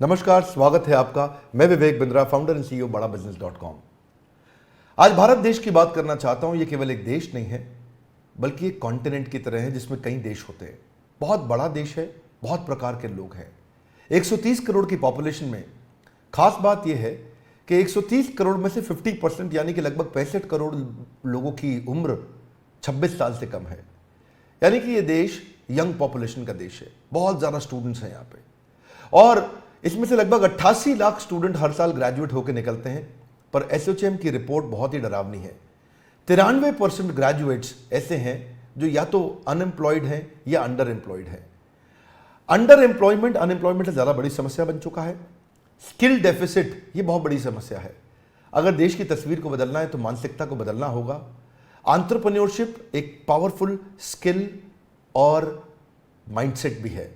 नमस्कार, स्वागत है आपका। मैं Vivek Bindra, founder and CEO बड़ा बिजनेस.com। आज भारत देश की बात करना चाहता हूं। ये केवल एक देश नहीं है, बल्कि एक कॉन्टिनेंट की तरह है जिसमें कई देश होते हैं। बहुत बड़ा देश है, बहुत प्रकार के लोग हैं। 130 करोड़ की पॉपुलेशन में खास बात यह है कि 130 करोड़ में से 50% यानी कि लगभग 65 करोड़ लोगों की उम्र 26 साल से कम है। यानी कि यह देश यंग पॉपुलेशन का देश है। बहुत ज्यादा स्टूडेंट्स हैं यहाँ पे, और इसमें से लगभग 88 लाख स्टूडेंट हर साल ग्रेजुएट होकर निकलते हैं। पर एसोचैम की रिपोर्ट बहुत ही डरावनी है। 93% ग्रेजुएट्स ऐसे हैं जो या तो अनएम्प्लॉयड हैं या अंडर एम्प्लॉयड हैं। अंडर एम्प्लॉयमेंट अनएम्प्लॉयमेंट से ज्यादा बड़ी समस्या बन चुका है। स्किल डेफिसिट ये बहुत बड़ी समस्या है। अगर देश की तस्वीर को बदलना है तो मानसिकता को बदलना होगा। एंटरप्रेन्योरशिप एक पावरफुल स्किल और माइंडसेट भी है।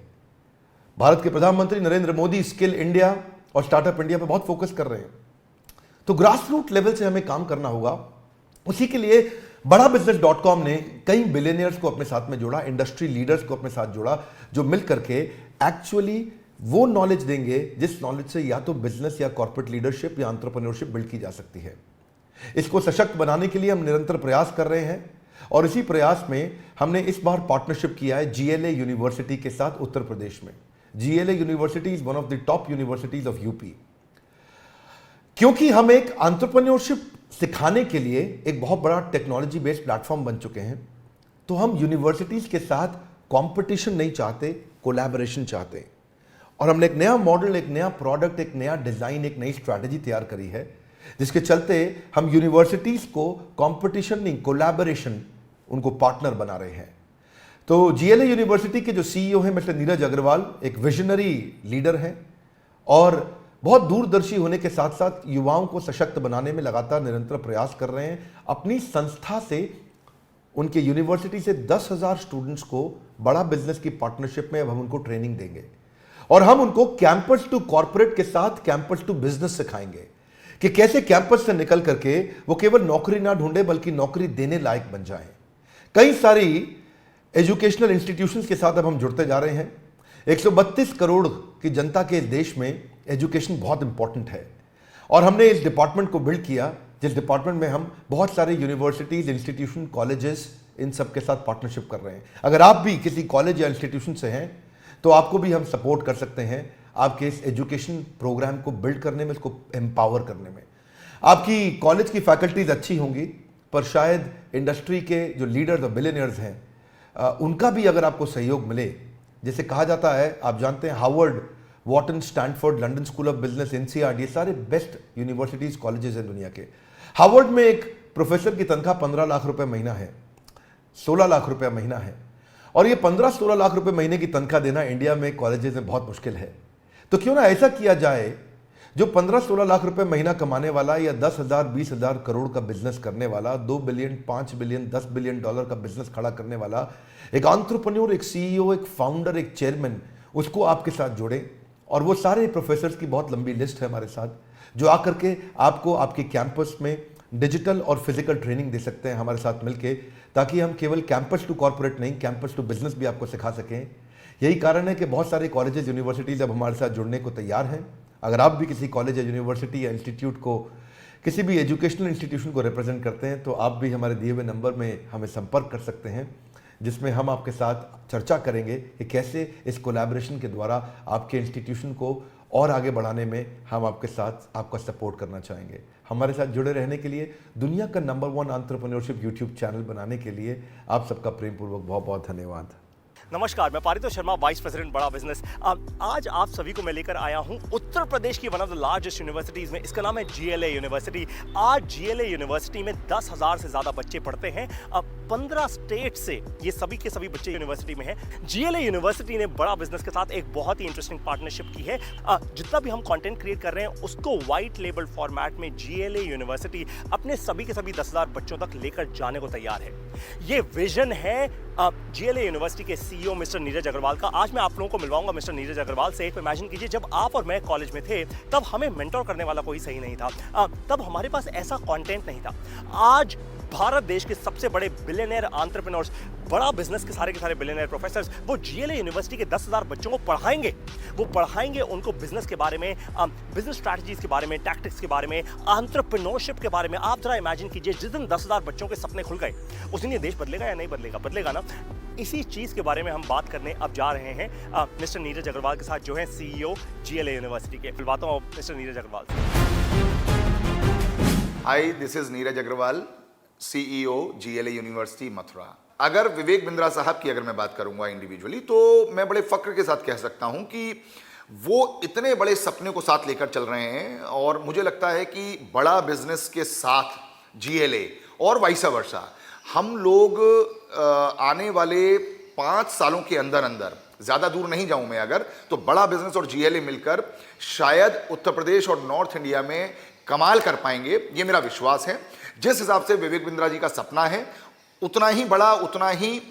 भारत के प्रधानमंत्री नरेंद्र मोदी स्किल इंडिया और स्टार्टअप इंडिया पे बहुत फोकस कर रहे हैं। तो ग्रास रूट लेवल से हमें काम करना होगा। उसी के लिए बड़ा बिजनेस.com ने कई बिलियनियर्स को अपने साथ में जोड़ा, इंडस्ट्री लीडर्स को अपने साथ जोड़ा, जो मिल करके एक्चुअली वो नॉलेज देंगे जिस नॉलेज से या तो बिजनेस या कॉर्पोरेट लीडरशिप या एंटरप्रेन्योरशिप बिल्ड की जा सकती है। इसको सशक्त बनाने के लिए हम निरंतर प्रयास कर रहे हैं, और इसी प्रयास में हमने इस बार पार्टनरशिप किया है GLA यूनिवर्सिटी के साथ उत्तर प्रदेश में। GLA university is one of the top universities of UP. क्योंकि हम एक एंटरप्रेन्योरशिप सिखाने के लिए एक बहुत बड़ा टेक्नोलॉजी बेस्ड प्लेटफॉर्म बन चुके हैं, तो हम यूनिवर्सिटीज के साथ कंपटीशन नहीं चाहते, कोलैबोरेशन चाहते हैं। और हमने एक नया मॉडल, एक नया प्रोडक्ट, एक नया डिजाइन, एक नई स्ट्रैटेजी तैयार करी है, जिसके चलते हम यूनिवर्सिटीज को कंपटीशन नहीं, कोलैबोरेशन, उनको पार्टनर बना रहे हैं। तो GLA यूनिवर्सिटी के जो CEO हैं मिस्टर नीरज अग्रवाल एक विजनरी लीडर हैं, और बहुत दूरदर्शी होने के साथ साथ युवाओं को सशक्त बनाने में लगातार निरंतर प्रयास कर रहे हैं। अपनी संस्था से, उनके यूनिवर्सिटी से 10,000 स्टूडेंट्स को बड़ा बिजनेस की पार्टनरशिप में अब हम उनको ट्रेनिंग देंगे, और हम उनको कैंपस टू कॉर्पोरेट के साथ कैंपस टू बिजनेस सिखाएंगे कि कैसे कैंपस से निकल करके वो केवल नौकरी ना ढूंढे बल्कि नौकरी देने लायक बन जाएं। कई सारी एजुकेशनल इंस्टीट्यूशंस के साथ अब हम जुड़ते जा रहे हैं। 132 करोड़ की जनता के देश में एजुकेशन बहुत इंपॉर्टेंट है, और हमने इस डिपार्टमेंट को बिल्ड किया जिस डिपार्टमेंट में हम बहुत सारे यूनिवर्सिटीज, इंस्टीट्यूशन, कॉलेजेस, इन सब के साथ पार्टनरशिप कर रहे हैं। अगर आप भी किसी कॉलेज या इंस्टीट्यूशन से हैं तो आपको भी हम सपोर्ट कर सकते हैं आपके इस एजुकेशन प्रोग्राम को बिल्ड करने में, इसको एम्पावर करने में। आपकी कॉलेज की फैकल्टीज अच्छी होंगी, पर शायद इंडस्ट्री के जो लीडर्स और बिलियनियर्स हैं उनका भी अगर आपको सहयोग मिले, जैसे कहा जाता है, आप जानते हैं Harvard, Wharton, Stanford, London school of business, NCERT, ये सारे बेस्ट यूनिवर्सिटीज, कॉलेजेस हैं दुनिया के। हार्वर्ड में एक प्रोफेसर की तनख्वाह 15 लाख रुपए महीना है, 16 लाख रुपए महीना है, और ये 15-16 लाख रुपए महीने की तनख्वाह देना इंडिया में कॉलेजेस में बहुत मुश्किल है। तो क्यों ना ऐसा किया जाए, जो 15-16 लाख रुपए महीना कमाने वाला या 10,000, 20,000 करोड़ का बिजनेस करने वाला, 2 बिलियन, 5 बिलियन, 10 बिलियन डॉलर का बिजनेस खड़ा करने वाला एक एंटरप्रेन्योर, एक CEO, एक फाउंडर, एक चेयरमैन, उसको आपके साथ जोड़ें। और वो सारे प्रोफेसर्स की बहुत लंबी लिस्ट है हमारे साथ, जो आकर के आपको आपके कैंपस में डिजिटल और फिजिकल ट्रेनिंग दे सकते हैं हमारे साथ मिलके, ताकि हम केवल कैंपस टू कॉर्पोरेट नहीं, कैंपस टू बिजनेस भी आपको सिखा सकें। यही कारण है कि बहुत सारे कॉलेजेस, यूनिवर्सिटीज अब हमारे साथ जुड़ने को तैयार हैं। अगर आप भी किसी कॉलेज या यूनिवर्सिटी या इंस्टीट्यूट को, किसी भी एजुकेशनल इंस्टीट्यूशन को रिप्रेजेंट करते हैं, तो आप भी हमारे दिए हुए नंबर में हमें संपर्क कर सकते हैं, जिसमें हम आपके साथ चर्चा करेंगे कि कैसे इस कोलैबोरेशन के द्वारा आपके इंस्टीट्यूशन को और आगे बढ़ाने में हम आपके साथ आपका सपोर्ट करना चाहेंगे। हमारे साथ जुड़े रहने के लिए, दुनिया का नंबर 1 एंटरप्रेन्योरशिप यूट्यूब चैनल बनाने के लिए आप सबका प्रेमपूर्वक बहुत बहुत धन्यवाद। नमस्कार, मैं पारितोष शर्मा, वाइस प्रेसिडेंट बड़ा बिजनेस। आज आप सभी को मैं लेकर आया हूं उत्तर प्रदेश की one of the largest universities में। इसका नाम है GLA यूनिवर्सिटी। आज GLA यूनिवर्सिटी में 10,000 से ज्यादा बच्चे पढ़ते हैं। 15 स्टेट से ये सभी के सभी बच्चे यूनिवर्सिटी में हैं। GLA यूनिवर्सिटी ने बड़ा बिजनेस के साथ एक बहुत ही इंटरेस्टिंग पार्टनरशिप की है। जितना भी हम कंटेंट क्रिएट कर रहे हैं उसको व्हाइट लेबल फॉर्मेट में GLA यूनिवर्सिटी अपने सभी के सभी 10,000 बच्चों तक लेकर जाने को तैयार है। ये विजन है GLA यूनिवर्सिटी के CEO मिस्टर नीरज अग्रवाल का। आज मैं आप लोगों को मिलवाऊंगा मिस्टर नीरज अग्रवाल से। इमेजिन कीजिए, जब आप और मैं कॉलेज में थे तब हमें मेंटोर करने वाला कोई सही नहीं था, तब हमारे पास ऐसा कंटेंट नहीं था। आज भारत देश के सबसे बड़े बिलियनियर एंटरप्रेन्योर्स, बड़ा बिजनेस के सारे बिलियनियर प्रोफेसर्स, वो जीएलए यूनिवर्सिटी के 10,000 बच्चों को पढ़ाएंगे। वो पढ़ाएंगे उनको बिजनेस के बारे में, बिजनेस स्ट्रैटेजीज के बारे में, टैक्टिक्स के बारे में, एंटरप्रेन्योरशिप के बारे में। आप जरा इमेजिन कीजिए, जिस दिन 10,000 बच्चों के सपने खुल गए, उस दिन ये देश बदलेगा या नहीं बदलेगा? बदलेगा ना। इसी चीज के बारे में हम बात करने अब जा रहे हैं मिस्टर नीरज अग्रवाल के साथ, जो है सीईओ जीएलए यूनिवर्सिटी के। फिर बातों मिस्टर नीरज अग्रवाल से। Hi, this is Neeraj Agarwal, CEO GLA university Mathura. अगर विवेक बिंद्रा साहब की अगर मैं बात करूंगा इंडिविजुअली, तो मैं बड़े फक्र के साथ कह सकता हूं कि वो इतने बड़े सपने को साथ लेकर चल रहे हैं, और मुझे लगता है कि बड़ा बिजनेस के साथ जीएलए और वाइस वर्सा हम लोग आने वाले 5 सालों के अंदर अंदर, ज्यादा दूर नहीं जाऊं मैं अगर, तो बड़ा बिजनेस और जीएलए मिलकर शायद उत्तर प्रदेश और नॉर्थ इंडिया में कमाल कर पाएंगे, ये मेरा विश्वास है। जिस हिसाब से विवेक बिंद्रा जी का सपना है, उतना ही बड़ा, उतना ही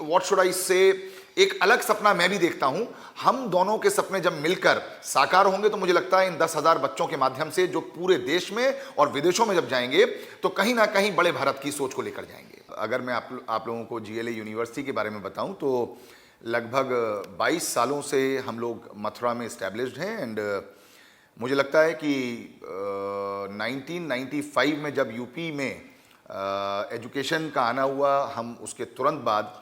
व्हाट शुड आई से, एक अलग सपना मैं भी देखता हूं। हम दोनों के सपने जब मिलकर साकार होंगे, तो मुझे लगता है इन 10,000 बच्चों के माध्यम से जो पूरे देश में और विदेशों में जब जाएंगे, तो कहीं ना कहीं बड़े भारत की सोच को लेकर जाएंगे। अगर मैं आप लोगों को जीएलए यूनिवर्सिटी के बारे में बताऊं, तो लगभग 22 सालों से हम लोग मथुरा में इस्टेब्लिश्ड हैं। एंड मुझे लगता है कि 1995 में जब यूपी में एजुकेशन का आना हुआ, हम उसके तुरंत बाद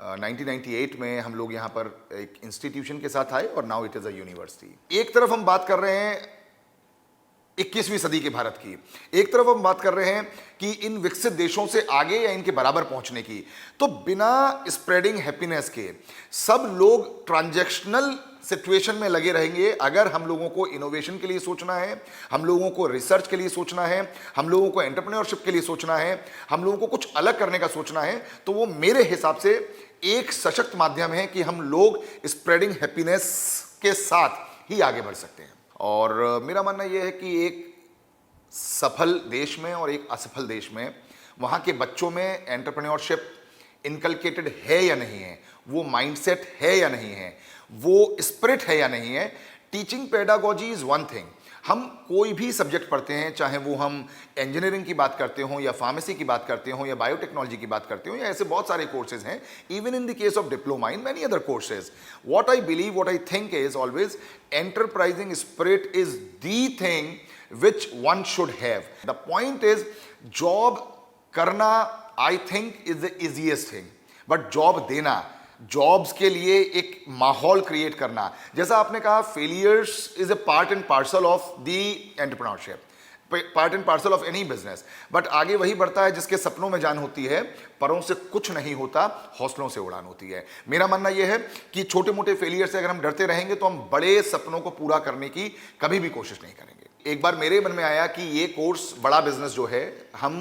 1998 में हम लोग यहाँ पर एक इंस्टीट्यूशन के साथ आए, और now it is a university. एक तरफ हम बात कर रहे हैं 21वीं सदी के भारत की, एक तरफ हम बात कर रहे हैं कि इन विकसित देशों से आगे या इनके बराबर पहुंचने की। तो बिना स्प्रेडिंग हैप्पीनेस के सब लोग ट्रांजैक्शनल सिचुएशन में लगे रहेंगे। अगर हम लोगों को इनोवेशन के लिए सोचना है, हम लोगों को रिसर्च के लिए सोचना है, हम लोगों को एंटरप्रेन्योरशिप के लिए सोचना है, हम लोगों को कुछ अलग करने का सोचना है, तो वो मेरे हिसाब से एक सशक्त माध्यम है कि हम लोग स्प्रेडिंग हैप्पीनेस के साथ ही आगे बढ़ सकते हैं। और मेरा मानना यह है कि एक सफल देश में और एक असफल देश में, वहाँ के बच्चों में एंटरप्रेन्योरशिप इनकलकेटेड है या नहीं है, वो माइंडसेट है या नहीं है, वो स्पिरिट है या नहीं है। Teaching pedagogy is one thing. हम कोई भी सब्जेक्ट पढ़ते हैं, चाहे वो हम इंजीनियरिंग की बात करते हों, या फार्मेसी की बात करते हों, या बायोटेक्नोलॉजी की बात करते हों, या ऐसे बहुत सारे कोर्सेज हैं, even in the case of diploma, in many other courses. What I believe, what I think is always, enterprising spirit is the thing which one should have. The point is, job करना I think is the easiest thing, but job देना, jobs के लिए एक माहौल create करना, जैसा आपने कहा, failures is a part and parcel of the entrepreneurship, part and parcel of any business. But आगे वही बढ़ता है जिसके सपनों में जान होती है, परों से कुछ नहीं होता, हौसलों से उड़ान होती है। मेरा मानना यह है कि छोटे मोटे फेलियर से अगर हम डरते रहेंगे, तो हम बड़े सपनों को पूरा करने की कभी भी कोशिश नहीं करेंगे। एक बार मेरे मन में आया कि ये कोर्स बड़ा बिजनेस जो है, हम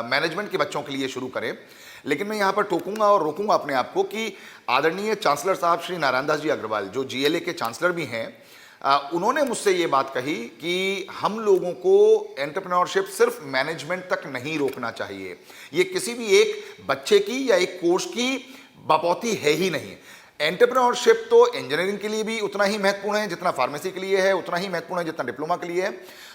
मैनेजमेंट के बच्चों के लिए शुरू करें, लेकिन मैं यहाँ पर टोकूंगा और रोकूंगा अपने आप को कि आदरणीय चांसलर साहब श्री नारायण दास जी अग्रवाल, जो जीएलए के चांसलर भी हैं, उन्होंने मुझसे ये बात कही कि हम लोगों को एंटरप्रेन्योरशिप सिर्फ मैनेजमेंट तक नहीं रोकना चाहिए। ये किसी भी एक बच्चे की या एक कोर्स की बपौती है ही नहीं। एंटरप्रेन्योरशिप तो इंजीनियरिंग के लिए भी उतना ही महत्वपूर्ण है जितना फार्मेसी के लिए है, उतना ही महत्वपूर्ण है जितना डिप्लोमा के लिए है।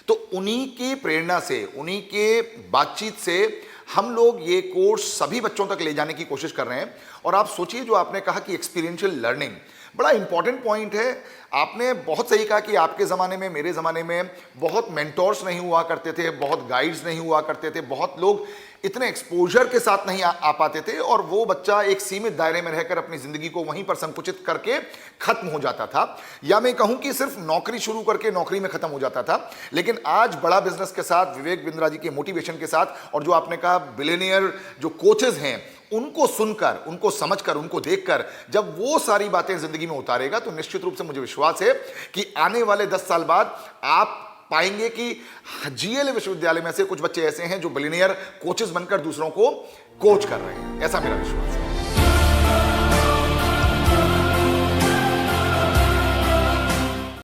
तो उन्हीं की प्रेरणा से, उन्हीं के बातचीत से हम लोग ये कोर्स सभी बच्चों तक ले जाने की कोशिश कर रहे हैं। और आप सोचिए, जो आपने कहा कि एक्सपीरियंशियल लर्निंग बड़ा इंपॉर्टेंट पॉइंट है। आपने बहुत सही कहा कि आपके ज़माने में, मेरे ज़माने में बहुत मेंटोर्स नहीं हुआ करते थे, बहुत गाइड्स नहीं हुआ करते थे, बहुत लोग इतने एक्सपोजर के साथ नहीं आ पाते थे, और वो बच्चा एक सीमित दायरे में रहकर अपनी ज़िंदगी को वहीं पर संकुचित करके ख़त्म हो जाता था, या मैं कहूँ कि सिर्फ नौकरी शुरू करके नौकरी में ख़त्म हो जाता था। लेकिन आज बड़ा बिजनेस के साथ, विवेक बिंद्रा जी के मोटिवेशन के साथ, और जो आपने कहा बिलियनियर जो कोचेज हैं, उनको सुनकर, उनको समझकर, उनको देखकर जब वो सारी बातें जिंदगी में उतारेगा, तो निश्चित रूप से मुझे विश्वास है कि आने वाले 10 साल बाद आप पाएंगे कि जीएलए विश्वविद्यालय में से कुछ बच्चे ऐसे हैं जो बिलियनियर कोचेस बनकर दूसरों को कोच कर रहे हैं। ऐसा मेरा विश्वास है।